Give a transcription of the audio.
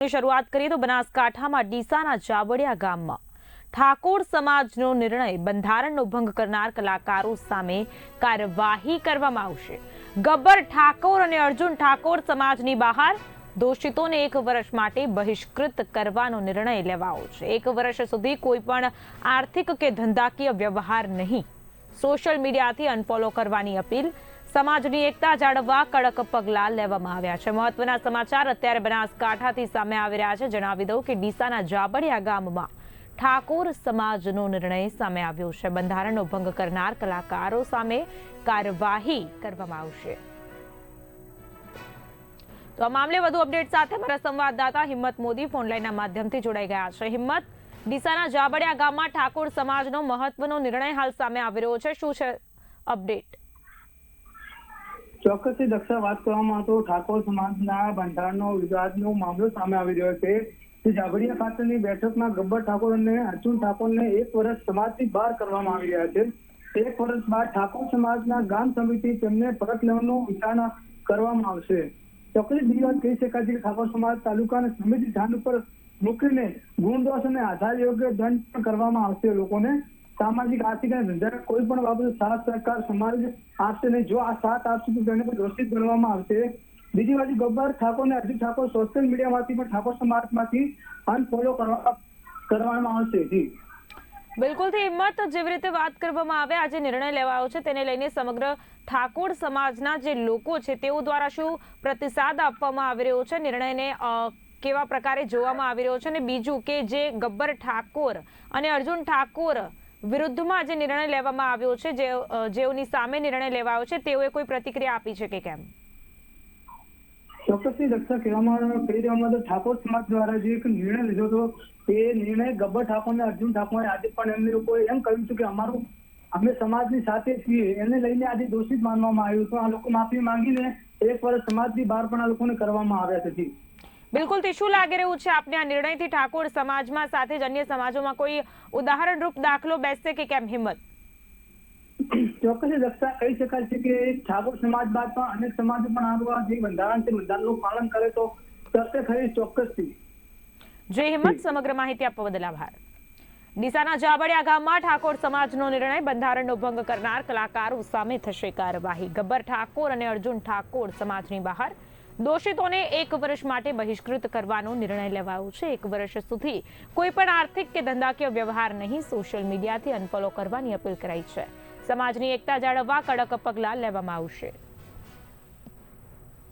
શરૂઆત કરીએ તો બનાસકાંઠામાં ડીસાના જાબડિયા ગામમાં ઠાકોર સમાજનો નિર્ણય બંધારણનો ભંગ કરનાર કલાકારો સામે કાર્યવાહી કરવામાં આવશે। ગબ્બર ઠાકોર અને અર્જુન ઠાકોર સમાજની બહાર દોષિતોને 1 વર્ષ માટે બહિષ્કૃત કરવાનો નિર્ણય લેવાયો છે। 1 વર્ષ સુધી કોઈ પણ આર્થિક કે ધંધાકીય વ્યવહાર નહીં, સોશિયલ મીડિયાથી અનફોલો કરવાની અપીલ, સમાજની એકતા જાળવવા કડક પગલાં લેવામાં આવ્યા છે। મહત્વના સમાચાર અત્યારે બનાસકાંઠાથી સામે આવી રહ્યા છે। જણાવી દઉં કે ડીસાના જાબડિયા ગામમાં ઠાકોર સમાજનો નિર્ણય સામે આવ્યો છે। બંધારણનો ભંગ કરનાર કલાકારો સામે કાર્યવાહી કરવામાં આવશે। તો આ મામલે વધુ અપડેટ સાથે અમારા સંવાદદાતા હિંમત મોદી ફોનલાઈનના માધ્યમથી જોડાઈ ગયા છે। હિંમત, ડીસાના જાબડિયા ગામમાં ઠાકોર સમાજનો મહત્વનો નિર્ણય હાલ સામે આવી રહ્યો છે, શું છે અપડેટ? ચોક્કસથી દક્ષા વાત કરવામાં તો ઠાકોર સમાજના બંધારણનો વિવાદનો મામલો સામે આવી રહ્યો છે। જાબડિયા ખાતેની બેઠકમાં ગબ્બર ઠાકોર અને અર્જુન ઠાકોરને 1 વર્ષ સમાજથી બહાર કરવામાં આવી રહ્યા છે। 1 વર્ષ બાદ ઠાકોર સમાજના ગામ સમિતિ તેમને પરત લેવાનો વિચારણા કરવામાં આવશે। ચોક્કસ બીજી વાત કહી શકાય છે કે ઠાકોર સમાજ તાલુકા અને સમિતિ ધ્યાન ઉપર મૂકીને ગુણદોષ અને આધાર યોગ્ય દંડ પણ કરવામાં આવશે। લોકોને સામાજિક, આર્થિક અને ધંધા કોઈ પણ બાબતે સાથ સહકાર સમાજ આપશે નહીં। જો આ સાથ આપશે તો તેને દોષિત ગણવામાં આવશે। બીજી બાજુ ગબ્બર ઠાકોર અને અર્જુન ઠાકોર સોશિયલ મીડિયામાંથી પણ ઠાકોર સમાજમાંથી અનફોલો કરવામાં આવશે। જી બિલકુલ થી હિંમત, જેવી રીતે વાત કરવામાં આવે, આજે નિર્ણય લેવાયો છે તેને લઈને સમગ્ર ઠાકોર સમાજના જે લોકો છે તેઓ દ્વારા શું પ્રતિસાદ આપવામાં આવી રહ્યો છે, નિર્ણયને કેવા પ્રકારે જોવામાં આવી રહ્યો છે, અને બીજું કે જે ગબ્બર ઠાકોર અને અર્જુન ઠાકોર વિરુદ્ધમાં જે નિર્ણય લેવામાં આવ્યો છે, જેઓની સામે નિર્ણય લેવાયો છે, તેઓએ કોઈ પ્રતિક્રિયા આપી છે કે કેમ? ચોક્કસથી દક્ષા કહી રહ્યામાં તો ઠાકોર સમાજ દ્વારા જે એક નિર્ણય લીધો હતો એ નિર્ણય ગબ્બર ઠાકોર અને અર્જુન ઠાકોરે આજે પણ એમની લોકોએ એમ કહ્યું હતું કે અમે સમાજની સાથે છીએ, એને લઈને આજે દોષિત માનવામાં આવ્યું હતું। આ લોકો માફી માંગીને 1 વર્ષ સમાજની બહાર પણ આ લોકોને કરવામાં આવ્યા છે। બિલકુલ થી શું લાગી રહ્યું છે આપને આ નિર્ણયથી ઠાકોર સમાજમાં સાથે જ અન્ય સમાજોમાં કોઈ ઉદાહરણ રૂપ દાખલો બેસશે કે કેમ હિંમત? ચોક્કસ દક્ષા કહી શકાય છે કે ઠાકોર સમાજ બાદ પણ અનેક સમાજો પણ આ જે બંધારણ છે બંધારણનું પાલન કરે તો કરશે ખરી। ચોક્કસથી જય હિંમત, સમગ્ર માહિતી આપવા બદલ આભાર। ડીસાના જાબડિયા ગામમાં ઠાકોર સમાજનો નિર્ણય બંધારણનો ભંગ કરનાર કલાકારો સામે થશે કાર્યવાહી। ગબ્બર ઠાકોર અને અર્જુન ઠાકોર સમાજની બહાર દોષિતોને 1 વર્ષ માટે બહિષ્કૃત કરવાનો નિર્ણય લેવાયો છે। 1 વર્ષ સુધી કોઈ પણ આર્થિક કે ધંધાકીય વ્યવહાર નહીં, સોશિયલ મીડિયાથી અનફોલો કરવાની અપીલ કરાઈ છે। સમાજની એકતા જાળવવા કડક પગલાં લેવામાં આવશે।